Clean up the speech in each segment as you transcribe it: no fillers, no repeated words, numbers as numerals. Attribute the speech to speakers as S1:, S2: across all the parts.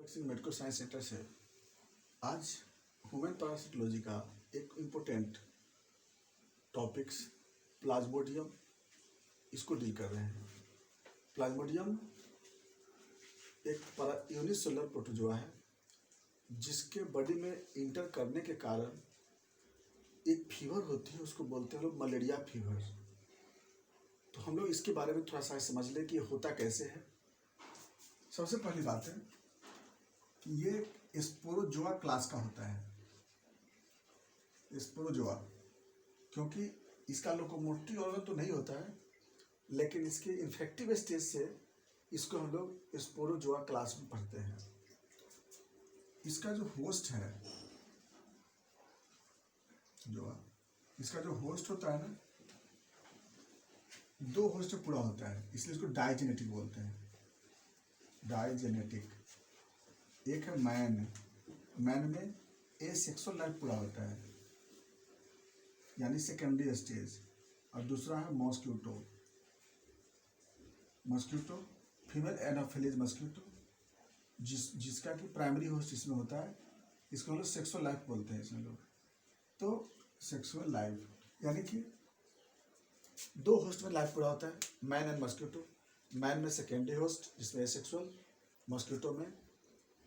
S1: Vaccine medico science centre से आज human parasitology का एक इम्पोर्टेंट टॉपिक्स प्लाज्मोडियम इसको डील कर रहे हैं। प्लाज्मोडियम एक यूनिसेलुलर प्रोटोजोआ है जिसके बॉडी में इंटर करने के कारण एक फीवर होती है, उसको बोलते हैं लोग मलेरिया फीवर। तो हम लोग इसके बारे में थोड़ा सा समझ लें कि ये होता कैसे है। सबसे पहली बात है कि ये स्पोरोजोआ क्लास का होता है। स्पोरोजोआ क्योंकि इसका लोकोमोटिव ऑर्गन तो नहीं होता है, लेकिन इसके इन्फेक्टिव स्टेज से इसको हम लोग स्पोरोजोआ क्लास में पढ़ते हैं। इसका जो होस्ट है इसका जो होस्ट होता है ना, दो होस्ट पूरा होता है, इसलिए इसको डाइजेनेटिक बोलते हैं। डाइजेनेटिक एक है मैन में ए सेक्सुअल लाइफ पूरा होता है यानी सेकेंडरी स्टेज, और दूसरा है मॉस्क्यूटो फीमेल एनाफिलीज मॉस्क्यूटो जिसका कि प्राइमरी होस्ट इसमें होता है। इसको हम लोग सेक्सुअल लाइफ बोलते हैं इसमें लोग। तो सेक्सुअल लाइफ यानी कि दो होस्ट में लाइफ पूरा होता है, मैन एंड मॉस्क्यूटो। मैन में सेकेंडरी होस्ट जिसमें सेक्सुअल, मॉस्क्यूटो में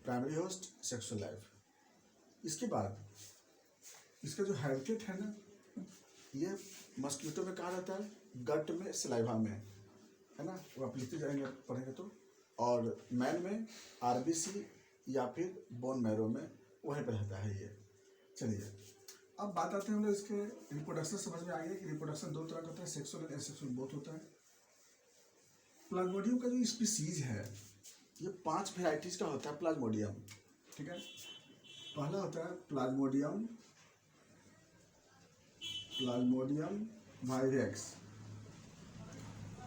S1: प्राइमरी होस्ट सेक्सुअल लाइफ। इसके बाद इसका जो हैबिटेट है ना, ये मॉस्क्यूटो में कहाँ रहता है? गट में, सलाइवा में, है ना, वो आप लिखते जाएंगे पढ़ेंगे तो। और मैन में आरबीसी या फिर बोन मैरो में वहीं पर रहता है ये। चलिए अब बात आते हैं हम लोग इसके रिप्रोडक्शन। समझ में आ गया कि रिप्रोडक्शन दो तरह का होता है, सेक्सुअल एंड एसेक्सुअल बोथ होता है। प्लाज्मोडियम का जो स्पीसीज है ये 5 वेराइटीज का होता है प्लाज्मोडियम, ठीक है। पहला होता है प्लाज्मोडियम वाइवेक्स,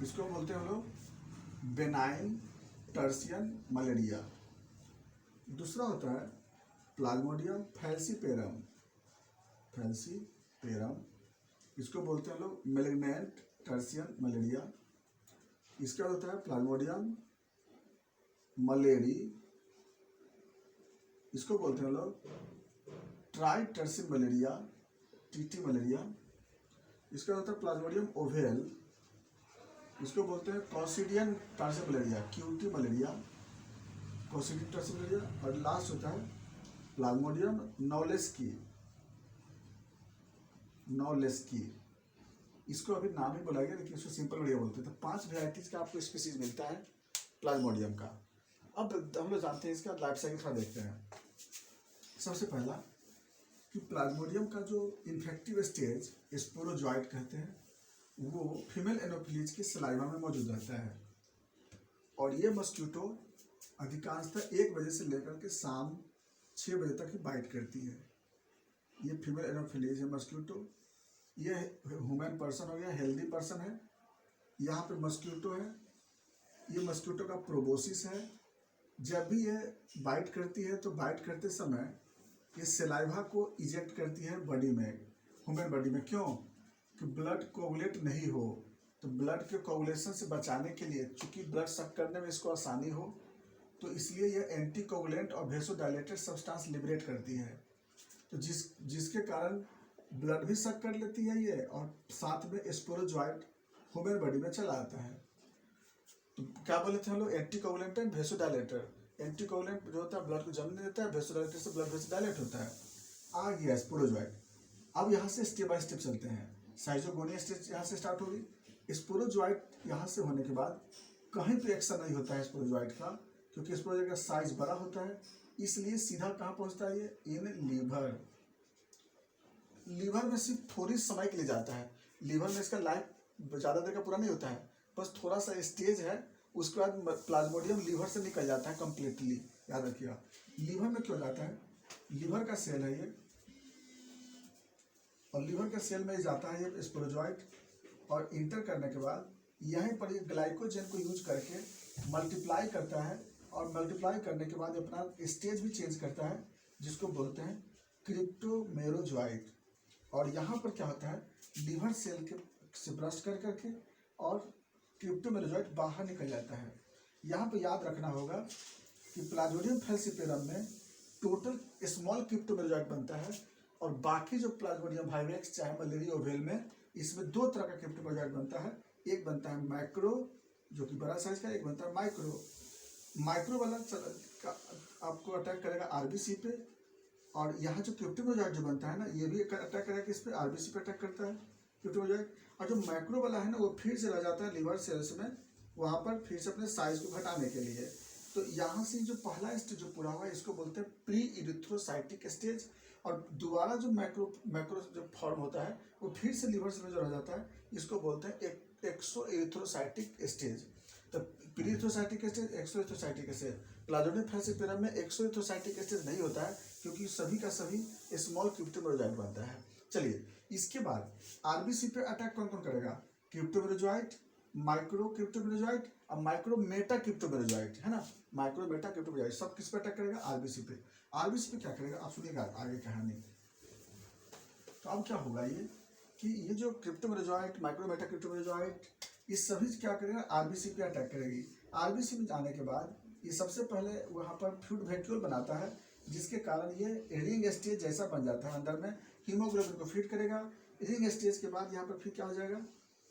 S1: इसको बोलते हैं हम लोग बेनाइन टर्सियन मलेरिया। दूसरा होता है प्लाज्मोडियम फैल्सीपेरम, इसको बोलते हैं हम लोग मेलिग्नेंट टर्सियन मलेरिया। इसका होता है प्लाज्मोडियम मलेरी, इसको बोलते हैं लोग ट्राई टर्सिन मलेरिया, टीटी मलेरिया। इसका होता है प्लाज्मोडियम ओवेल, इसको बोलते हैं कॉसिडियन टर्सिन मलेरिया, क्यूटी मलेरिया, कॉसिडियन टर्सिन मलेरिया। और लास्ट होता है प्लाज्मोडियम नॉलेस्की, इसको अभी नाम ही बोला गया लेकिन इसको सिंपल मलेरिया बोलते हैं। तो 5 वेराइटीज का आपको स्पीसीज मिलता है प्लाज्मोडियम का। अब हम लोग जानते हैं इसका लाइफ साइकिल थोड़ा देखते हैं। सबसे पहला कि प्लाज्मोडियम का जो इन्फेक्टिव स्टेज स्पोरोजॉइट कहते हैं, वो फीमेल एनोफिलीज के सलाइवा में मौजूद रहता है। और ये मॉस्क्यूटो अधिकांशतः 1 बजे से लेकर के शाम 6 बजे तक ही बाइट करती है। ये फीमेल एनोफिलीज है मॉस्क्यूटो। ये ह्यूमन पर्सन हो गया, हेल्दी पर्सन है। यहाँ पे मॉस्क्यूटो है, ये मॉस्क्यूटो का प्रोबोसिस है। जब भी ये बाइट करती है तो बाइट करते समय ये सलाइवा को इजेक्ट करती है बॉडी में, ह्यूमन बॉडी में। क्यों? कि ब्लड कोगुलेट नहीं हो। तो ब्लड के कोगुलेशन से बचाने के लिए, चूंकि ब्लड सक करने में इसको आसानी हो, तो इसलिए यह एंटी कोगुलेंट और वेसोडाइलेटेड सब्सटेंस लिबरेट करती है। तो जिसके कारण ब्लड भी सक कर लेती है ये, और साथ में स्पोरोजॉइट ह्यूमन बॉडी में चला आता है। तो क्या बोले थे हम लोग? Anti coagulant and vasodilator. Anti coagulant जो होता है ब्लड को जमने देता है, वेसोडाइलेटर से ब्लड वेसो डायलेट होता है। आ गया स्पोरोजॉइट। अब यहाँ से स्टेप बाय स्टेप चलते हैं। साइजोगोनिया स्टेज यहाँ से स्टार्ट होगी। स्पोरोजॉइट यहाँ से होने के बाद कहीं पे एक्शन नहीं होता है स्पोरोजॉइट का, क्योंकि स्पोरोजॉइट का साइज बड़ा होता है, इसलिए सीधा कहाँ पहुँचता है ये? इन लीवर में सिर्फ थोड़ी समय के लिए जाता है। लीवर में इसका लाइफ ज़्यादा देर का पूरा नहीं होता है, बस थोड़ा सा स्टेज है, उसके बाद प्लाज्मोडियम लीवर से निकल जाता है कम्प्लीटली। याद रखिएगा। लीवर में क्यों जाता है? लीवर का सेल है ये, और लीवर के सेल में जाता है ये स्पोरोजॉइट, और इंटर करने के बाद यहीं पर ये ग्लाइकोजन को यूज करके मल्टीप्लाई करता है, और मल्टीप्लाई करने के बाद अपना स्टेज भी चेंज करता है, जिसको बोलते हैं क्रिप्टोमेरोजॉइट। और यहाँ पर क्या होता है? लीवर सेल के से ब्रस्ट कर करके और क्रिप्टोमेरोजॉइट बाहर निकल जाता है। यहाँ पे याद रखना होगा कि प्लाज्मोडियम फैलसिपेरम में टोटल स्मॉल क्रिप्टोमेरोजॉइट बनता है, और बाकी जो प्लाज्मोडियम वाइवेक्स चाहे मलेरिया ओवेल में, इसमें दो तरह का क्रिप्टोमेरोजॉइट बनता है। एक बनता है मैक्रो जो कि बड़ा साइज का, एक बनता है माइक्रो। माइक्रो वाला आपको अटैक करेगा आरबीसी पे, और यहाँ जो क्रिप्टोमेरोजॉइट जो बनता है ना, ये भी अटैक करेगा किस पे, आरबीसी पे अटैक करता है क्रिप्टोमेरोजॉइट। और जो मैक्रो वाला है ना, वो फिर से रह जाता है लिवर सेल्स में, वहाँ पर फिर से अपने साइज को घटाने के लिए। तो यहाँ से जो पहला स्टेज जो पूरा हुआ है, इसको बोलते हैं प्री इरिथ्रोसाइटिक स्टेज। और दोबारा जो मैक्रो मैक्रो जो फॉर्म होता है, वो फिर से लिवर सेल में जो रह जाता है, इसको बोलते हैं एक्सो इरिथ्रोसाइटिक स्टेज। तो प्री इरिथ्रोसाइटिक स्टेज, एक्सो इरिथ्रोसाइटिक स्टेज। प्लाज्मोडियम फैलसिपेरम में एक्सो इरिथ्रोसाइटिक स्टेज नहीं होता है, क्योंकि सभी का सभी स्मॉल क्रिप्टोमेरोजॉइट बनता है। चलिए, इसके बाद आरबीसी पे अटैक कौन कौन करेगा, क्रिप्टोमेरोजॉइट, माइक्रो क्रिप्टोमेरोजॉइट और माइक्रो मेटा क्रिप्टोमेरोजॉइट, है ना। माइक्रो मेटा क्रिप्टोमेरोजॉइट सब किस पे अटैक करेगा, आरबीसी पे। आरबीसी पे क्या करेगा आप सुनिएगा आगे कहानी। तो अब क्या होगा ये कि ये जो क्रिप्टोमेरोजॉइट, माइक्रो मेटा क्रिप्टोमेरोजॉइट, ये सभी क्या करेगा, आरबीसी पे अटैक करेगी। आरबीसी में जाने के बाद ये सबसे पहले वहाँ पर फ्लूइड वैक्यूल बनाता है, जिसके कारण ये रिंग स्टेज जैसा बन जाता है। अंदर में हीमोग्लोबिन को फीड करेगा। रिंग स्टेज के बाद यहाँ पर फिर क्या हो जाएगा,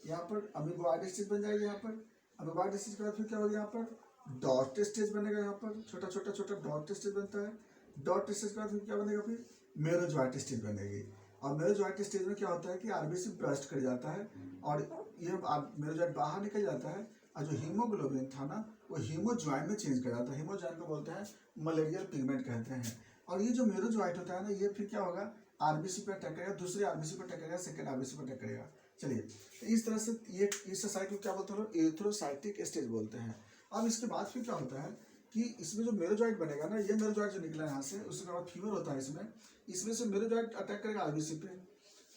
S1: यहाँ पर अमीबॉइड स्टेज बन जाएगी। यहाँ पर अमीबॉइड स्टेज के बाद फिर क्या होगा, यहाँ पर डॉट स्टेज बनेगा। यहाँ पर छोटा छोटा छोटा डॉट स्टेज बनता है। डॉट स्टेज के बाद फिर क्या बनेगा, फिर मेरोजॉइट स्टेज बनेगी। और मेरोजॉइट स्टेज में क्या होता है कि आरबीसी ब्रस्ट कर जाता है, और ये मेरोजॉइट बाहर निकल जाता है, और जो हीमोग्लोबिन था ना, वो हीमोजॉइन में चेंज कर जाता है। हीमोजॉइन को बोलते हैं मलेरियल पिगमेंट कहते हैं। और ये जो मेरोजॉइट होता है ना, ये फिर क्या होगा, आरबीसी पे अटैक करेगा, दूसरे आरबीसी पे अटैक करेगा, सेकंड आरबीसी पे अटैक करेगा। चलिए, तो इस तरह से ये इस साइकिल को क्या बोलते हैं, एरिथ्रोसाइटिक स्टेज बोलते हैं। अब इसके बाद फिर क्या होता है कि इसमें जो मेरोजॉइट बनेगा ना, ये मेरोजॉइट जो निकला यहाँ से, उसके बाद फीवर होता है इसमें से मेरोजॉइट अटैक करेगा आरबीसी पे।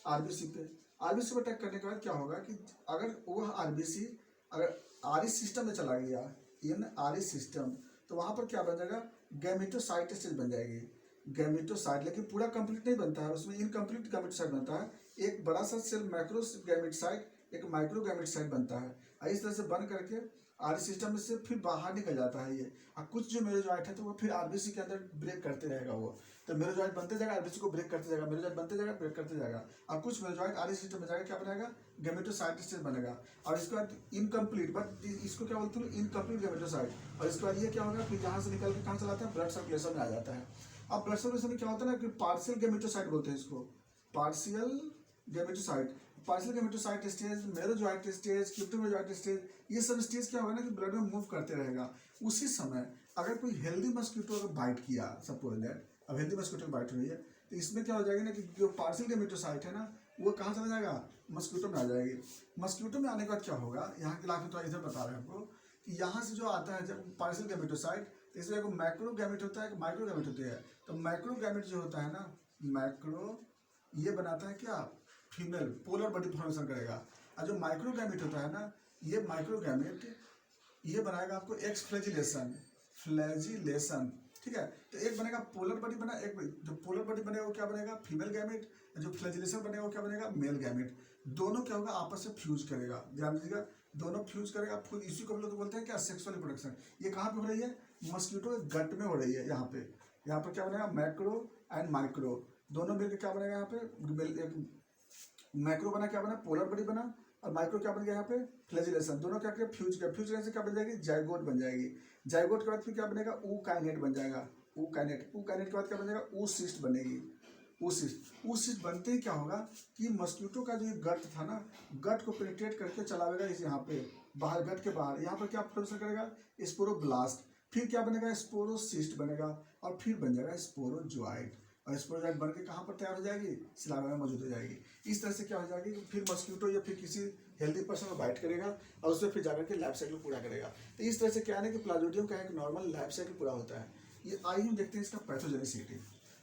S1: आरबीसी पे अटैक करने के बाद क्या होगा कि अगर वह आरबीसी अगर आरई सिस्टम में चला गया, इन आरई सिस्टम, तो वहाँ पर क्या बन जाएगा, गैमेटोसाइट स्टेज बन जाएगी। गैमेटोसाइट, लेकिन पूरा कंप्लीट नहीं बनता है, उसमें इनकम्प्लीट गैमेटोसाइट बनता है। एक बड़ा सा सेल मैक्रो गैमेटोसाइट, एक माइक्रो गैमेटोसाइट बनता है। इस तरह से बन करके आरई सिस्टम में से फिर बाहर निकल जाता है ये। और कुछ जो मेरोजॉइट है, तो वो फिर आरबीसी के अंदर ब्रेक करते रहेगा वो। तो मेरोजॉइट बनते जाएगा, आरबीसी को ब्रेक करते जाएगा, मेरोजॉइट बनते जाएगा, ब्रेक करते जाएगा। और कुछ मेरोजॉइट आरई सिस्टम में जाएगा, क्या बनेगा, गैमेटोसाइट स्टेज बनेगा। और इसके बाद इनकम्प्लीट, बट इसको क्या बोलते हैं, इनकम्प्लीट गैमेटोसाइट। और इसके बाद ये क्या होगा, फिर यहाँ से निकल के कहाँ चला जाता है, ब्लड सर्कुलेशन में आ जाता है। अब ब्लड सर्कुलेशन में क्या होता है ना कि पार्शियल गैमेटोसाइट बोलते हैं इसको, partial gametocyte. Partial gametocyte stage, merozoite stage, cryptomerozoite stage, ये सब स्टेज क्या होगा ना कि ब्लड में मूव करते रहेगा। उसी समय अगर कोई हेल्दी मस्कीटो अगर बाइट किया, सपोज दैट अब हेल्दी मस्कीटो बाइट हुई है, तो इसमें क्या हो जाएगा ना कि जो पार्शियल गैमेटोसाइट है ना, वो कहाँ चला जाएगा, मस्कीटो में आ जाएगी। मस्कीटो में आने के बाद क्या होगा, यहाँ के लाभ तो इधर बता रहे हैं आपको कि यहाँ से जो आता है जब पार्शियल गैमेटोसाइट, तो इसमें एक मैक्रो गैमेट होता है, एक माइक्रो गैमेट होती है। तो मैक्रो गैमेट जो होता है ना, मैक्रो ये बनाता है क्या, फीमेल पोलर बॉडी फॉर्मेशन करेगा। और जो माइक्रो गैमेट होता है ना, ये माइक्रो गैमेट ये बनाएगा आपको एक्स फ्लैजिलेशन, फ्लैजिलेशन, ठीक है। तो एक बनेगा पोलर बॉडी बना, एक जो पोलर बॉडी बनेगा वो क्या बनेगा, फीमेल गैमेट। जो फ्लैजिलेशन बनेगा वो क्या बनेगा, मेल गैमेट। दोनों क्या होगा, आपस में फ्यूज करेगा। ध्यान दीजिएगा, दोनों फ्यूज करेगा। फुल इसी को हम लोग बोलते हैं क्या, सेक्सुअल रिप्रोडक्शन। ये कहाँ पे हो रही है, मस्कीटो के गट में हो रही है। यहाँ पर क्या बनेगा, मैक्रो एंड माइक्रो दोनों मिलकर क्या बनेगा, यहाँ पे मैक्रो बना, क्या बना, पोलर बॉडी बना, और माइक्रो क्या बन गया, यहाँ पे फ्लैजिलेशन। दोनों क्या किया, फ्यूज किया। फ्यूज करने से क्या बन जाएगी, जाइगोट बन जाएगी। जाइगोट के बाद फिर क्या बनेगा, ऊकाइनेट बन जाएगा। ऊकाइनेट के बाद क्या बनेगा, ऊसिस्ट बनेगी। ऊसिस्ट बनते ही क्या होगा कि मस्कीटो का जो ये गट था ना, गट को पेनिट्रेट करके चलावेगा इस यहाँ पे बाहर, गट के बाहर। यहाँ पर क्या प्रोड्यूस करेगा, स्पोरोब्लास्ट। फिर क्या बनेगा, स्पोरोसिस्ट बनेगा, और फिर बन जाएगा स्पोरोजॉइट। और स्पोरोजॉइट बन के कहाँ पर तैयार हो जाएगी, सिलावा में मौजूद हो जाएगी। इस तरह से क्या हो जाएगी कि फिर मस्कीटो या फिर किसी हेल्दी पर्सन को बाइट करेगा, और उसमें फिर जाकर के लाइफ साइकिल पूरा करेगा। तो इस तरह से क्या है कि प्लाज्मोडियम का एक नॉर्मल लाइफ साइकिल पूरा होता है। ये आइए हम देखते हैं इसका पैथोजेनिसिटी।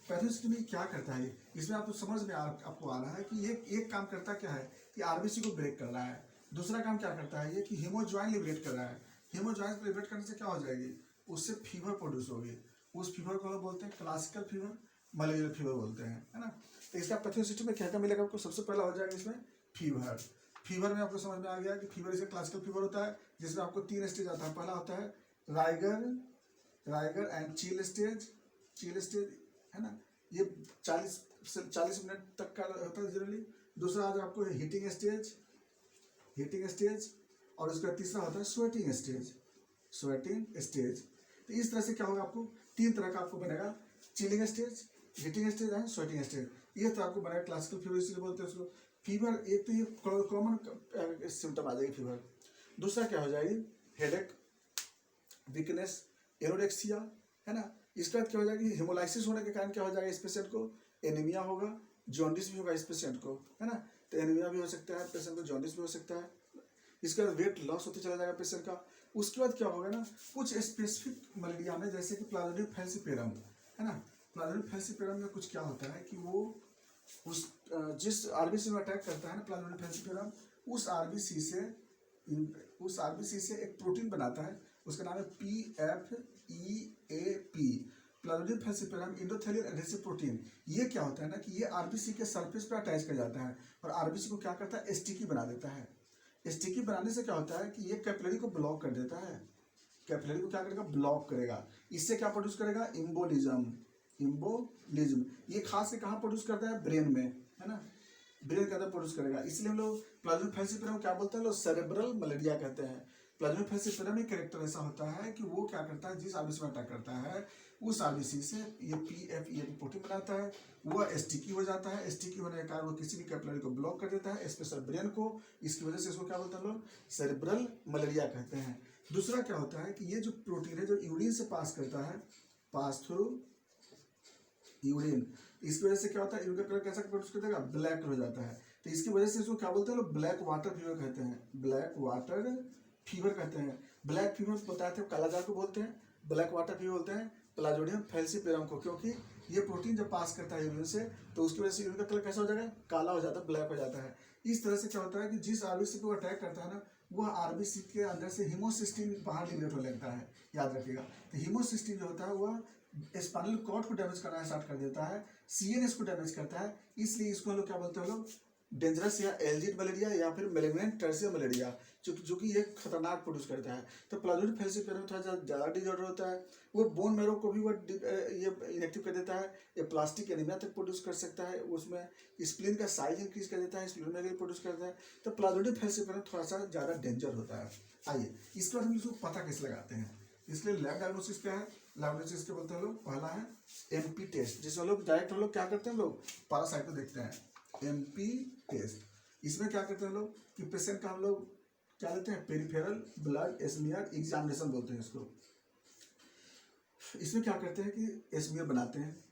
S1: पैथोजेनिसिटी में क्या करता है, इसमें आपको समझ में आपको आ रहा है कि ये एक काम करता क्या है कि आरबीसी को ब्रेक कर रहा है। दूसरा काम क्या करता है ये कि हीमोजॉइन लिबरेट कर रहा है। हीमोजॉइन लिबरेट करने से क्या हो जाएगी, उससे फीवर प्रोड्यूस होगी। उस फीवर को बोलते हैं क्लासिकल फीवर, मलेरियल फीवर बोलते हैं, है ना। तो इसका पैथोजेनिसिटी में क्या क्या मिलेगा आपको, सबसे पहला हो जाएगा इसमें फीवर। फीवर में आपको समझ में आ गया कि फीवर इसका क्लासिकल फीवर होता है, जिसमें आपको 3 स्टेज आता है। पहला होता है rigor rigor and chill stage है ना, ये 40 मिनट तक का होता है जनरली। दूसरा आता है आपको हीटिंग स्टेज, और उसका तीसरा होता है स्वेटिंग स्टेज। तो इस तरह से क्या होगा, आपको 3 तरह का आपको बनेगा, chilling stage, heating stage and sweating stage. ये तो आपको बनेगा क्लासिकल फीवर, इसलिए बोलते हैं उसको फीवर। एक तो ये कॉमन सिम्टम आ जाएगी फीवर। दूसरा क्या हो जाएगी, हेडेक, वीकनेस, एनोरेक्सिया, है ना। इसके बाद क्या हो जाएगी, हेमोलाइसिस होने के कारण क्या हो जाएगा, इस पेशेंट को एनीमिया होगा, जॉन्डिस भी होगा इस पेशेंट को, है ना। तो एनीमिया भी हो सकता है पेशेंट को, जॉन्डिस भी हो सकता है। इसके बाद वेट लॉस होते चला जाएगा पेशेंट का। उसके बाद क्या होगा ना, कुछ स्पेसिफिक मलेरिया में, जैसे कि प्लाज्मोडियम फैल्सिपेरम, है ना। प्लाज्मोडियम फैल्सिपेरम में कुछ क्या होता है कि वो उस जिस आरबीसी में अटैक करता है ना प्लाज्मोडियम फैल्सिपेरम, उस आरबीसी से एक प्रोटीन बनाता है, उसका नाम है PFEAP, Plasmodium falciparum endothelial adhesive protein. ये क्या होता है ना कि ये आरबीसी के सरफेस पर अटैच कर जाता है और आरबीसी को क्या करता है, स्टिकी बना देता है। स्टिकी बनाने से क्या होता है कि ये कैपिलरी को ब्लॉक कर देता है, कैपिलरी को क्या करेगा, ब्लॉक करेगा। इससे क्या प्रोड्यूस करेगा, इम्बोलिज्म। ये खास से कहाँ प्रोड्यूस करता है, ब्रेन में, है ना, ब्रेन के अंदर प्रोड्यूस करेगा। इसलिए हम लोग प्लाज्मोडियम फैल्सिपेरम क्या बोलते हैं लोग, सेरेब्रल मलेरिया कहते हैं। प्लाज्मोडियम फैल्सिपेरम में कैरेक्टर ऐसा होता है कि वो क्या करता है, जिस आरबीसी में अटैक करता है उस आरबीसी से ये PFEAP प्रोटीन बनाता है, वह स्टिकी हो जाता है। स्टिकी होने के कारण वो किसी भी कैपिलरी को ब्लॉक कर देता है, स्पेशल ब्रेन को। इसकी वजह से इसको क्या बोलते हैं लोग, सेरेब्रल मलेरिया कहते हैं। दूसरा क्या होता है कि ये जो प्रोटीन है जो यूरिन से पास करता है, पास थ्रू यूरिन, इसकी वजह से क्या होता है, यूरिन का कलर कैसा प्रोड्यूस कर देगा, ब्लैक हो जाता है। तो इसकी वजह से इसको क्या बोलते हैं लोग, ब्लैक वाटर फीवर कहते हैं, ब्लैक वाटर फीवर कहते हैं। ब्लैक फीवर बताए थे, कालाजार को बोलते हैं, ब्लैक वाटर फीवर बोलते हैं प्लाज्मोडियम फैल्सिपेरम को, क्योंकि ये प्रोटीन जब पास करता है यूरिन से तो उसकी वजह से यूरिन का कलर कैसा हो जाएगा, काला हो जाता है, ब्लैक हो जाता है। इस तरह से क्या होता है कि जिस आरबीसी को अटैक करता है ना, वह आरबीसी के अंदर से हीमोसिस्टीन बाहर लिबरेट होने लगता है, याद रखिएगा। तो हीमोसिस्टीन जो होता है वह स्पाइनल कॉर्ड को डैमेज करना स्टार्ट कर देता है, CNS को डैमेज करता है। इसलिए इसको हम लोग क्या बोलते हैं लोग, डेंजरस या एल्जिड मलेरिया या फिर मेलिग्नेंट टर्शियर मलेरिया, जो कि ये खतरनाक प्रोड्यूस करता है। तो प्लाज्मोडियम फैल्सिपेरम थोड़ा ज़्यादा डिजॉर्डर होता है, वो बोन मैरो को भी वो ये इनेक्टिव कर देता है, ये प्लास्टिक एनीमिया तक प्रोड्यूस कर सकता है, उसमें स्प्लीन का साइज इंक्रीज कर देता है, स्प्लीनोमेगाली प्रोड्यूस करता है। तो प्लाज्मोडियम फैल्सिपेरम थोड़ा सा ज़्यादा डेंजर होता है। आइए इसके बाद हम इसको पता कैसे लगाते हैं, इसलिए लैब डायग्नोसिस क्या है, लैब डायग्नोसिस के बोलते हैं लोग, पहला है MP टेस्ट, जिसमें लोग डायरेक्ट हम लोग क्या करते हैं, लोग पैरासाइट को देखते हैं, MP टेस्ट। इसमें क्या करते हैं लोग कि पेशेंट का हम लोग क्या लेते हैं, पेरिफेरल ब्लड स्मीयर एग्जामिनेशन बोलते हैं इसको। इसमें क्या करते हैं कि स्मीयर बनाते हैं,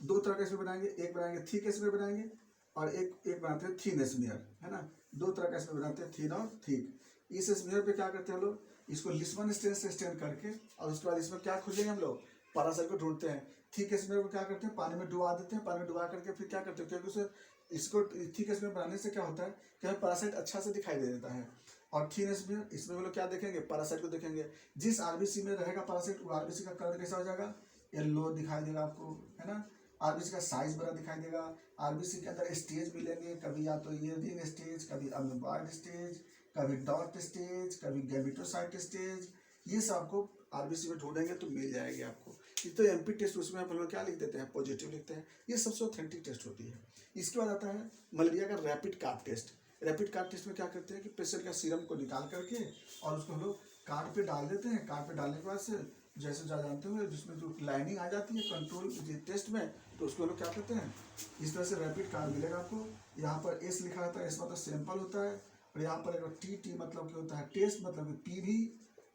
S1: 2 तरह का स्मीयर बनाएंगे, एक बनाएंगे थिक स्मीयर बनाएंगे और एक बनाते हैं थिन स्मीयर, है ना। 2 तरह का स्मीयर बनाते हैं, थिन और थिक। इस स्मीयर पे क्या करते हैं लोग, इसको लिस्बन स्टेन से स्टेन करके और उसके बाद इसमें क्या खोजेंगे हम लोग, पैरासाइट को ढूंढते हैं। थिक स्मीयर को क्या करते हैं, पानी में डुबा देते हैं, पानी में डुबा करके फिर क्या करते हैं, क्योंकि उसे इसको थिक स्मीयर बनाने से क्या होता है कि हमें पैरासाइट अच्छा से दिखाई दे देता है। और थिन स्मीयर, इसमें हम लोग क्या देखेंगे, पैरासाइट को देखेंगे। जिस आरबीसी में रहेगा पैरासाइट, वो आरबीसी का कलर कैसा हो जाएगा, येलो दिखाई देगा आपको, है ना। आरबीसी का साइज बड़ा दिखाई देगा। आरबीसी के अंदर स्टेज मिलेंगे, कभी या तो यूरिन स्टेज, कभी अमीबॉइड स्टेज, कभी डॉट स्टेज, कभी गैमेटोसाइट स्टेज। ये सब आपको आरबीसी में ढूंढेंगे तो मिल जाएगी आपको। ये तो MP टेस्ट, उसमें आप लोग क्या लिख देते हैं, पॉजिटिव लिखते हैं। ये सबसे ऑथेंटिक टेस्ट होती है। इसके बाद आता है मलेरिया का rapid card test. Rapid card test में क्या करते हैं कि पेशेंट का सीरम को निकाल करके और उसको हम लोग कार्ड पे डाल देते हैं। कार्ड पे डालने के बाद से जैसे जानते हुए जिसमें जो लाइनिंग आ जाती है कंट्रोल टेस्ट में, तो उसको हम लोग क्या करते हैं, इस तरह से रैपिड कार्ड मिलेगा आपको। यहाँ पर S लिखा रहता है, S मतलब सैंपल होता है, और यहाँ पर TT मतलब क्या होता है, टेस्ट मतलब PV,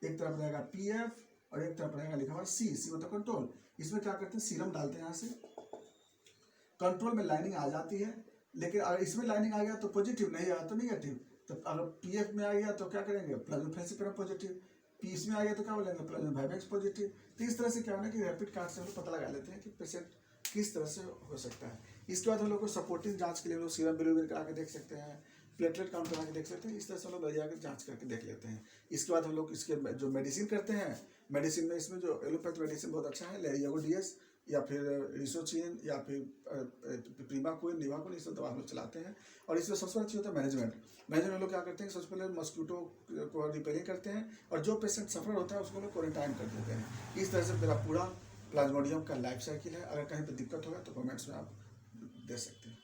S1: एक तरफ रहेगा PF और एक तरफ रहेगा लिखा हुआ C मतलब कंट्रोल। इसमें क्या करते हैं, सीरम डालते हैं, यहाँ से कंट्रोल में लाइनिंग आ जाती है। लेकिन अगर इसमें लाइनिंग आ गया तो पॉजिटिव, नहीं आया तो निगेटिव। तो अगर PF में आ गया तो क्या करेंगे, प्लाज्मोडियम फैल्सिपेरम पॉजिटिव। P में आ गया तो क्या बोलेंगे, प्लाज्मोडियम वाइवेक्स पॉजिटिव। तो इस तरह से क्या होना कि रैपिड कार्ड से हम लोग पता लगा लेते हैं कि पेशेंट किस तरह से हो सकता है। इसके बाद हम लोग को सपोर्टिंग जांच के लिए हम लोग सीरम बिलीरुबिन करा के देख सकते हैं, प्लेटलेट काउंट करा के देख सकते हैं। इस तरह से हम लोग मलेरिया की जांच करके देख लेते हैं। इसके बाद हम लोग इसके जो मेडिसिन करते हैं, मेडिसिन में इसमें जो एलोपैथ मेडिसिन बहुत अच्छा है, लेरियागो DS या फिर रिसोचिन या फिर प्रीमाक्विन, निवाक्विन, ये सब दवा हम लोग चलाते हैं। और इसमें सबसे बड़ी चीज़ होता है मैनेजमेंट लोग क्या करते हैं, सबसे पहले मस्कीटो को रिपेयरिंग करते हैं, और जो पेशेंट सफर होता है उसको लोग क्वारंटाइन कर देते हैं। इस तरह से मेरा पूरा प्लाज्मोडियम का लाइफ साइकिल है। अगर कहीं पर दिक्कत होगा तो कमेंट्स में आप दे सकते हैं।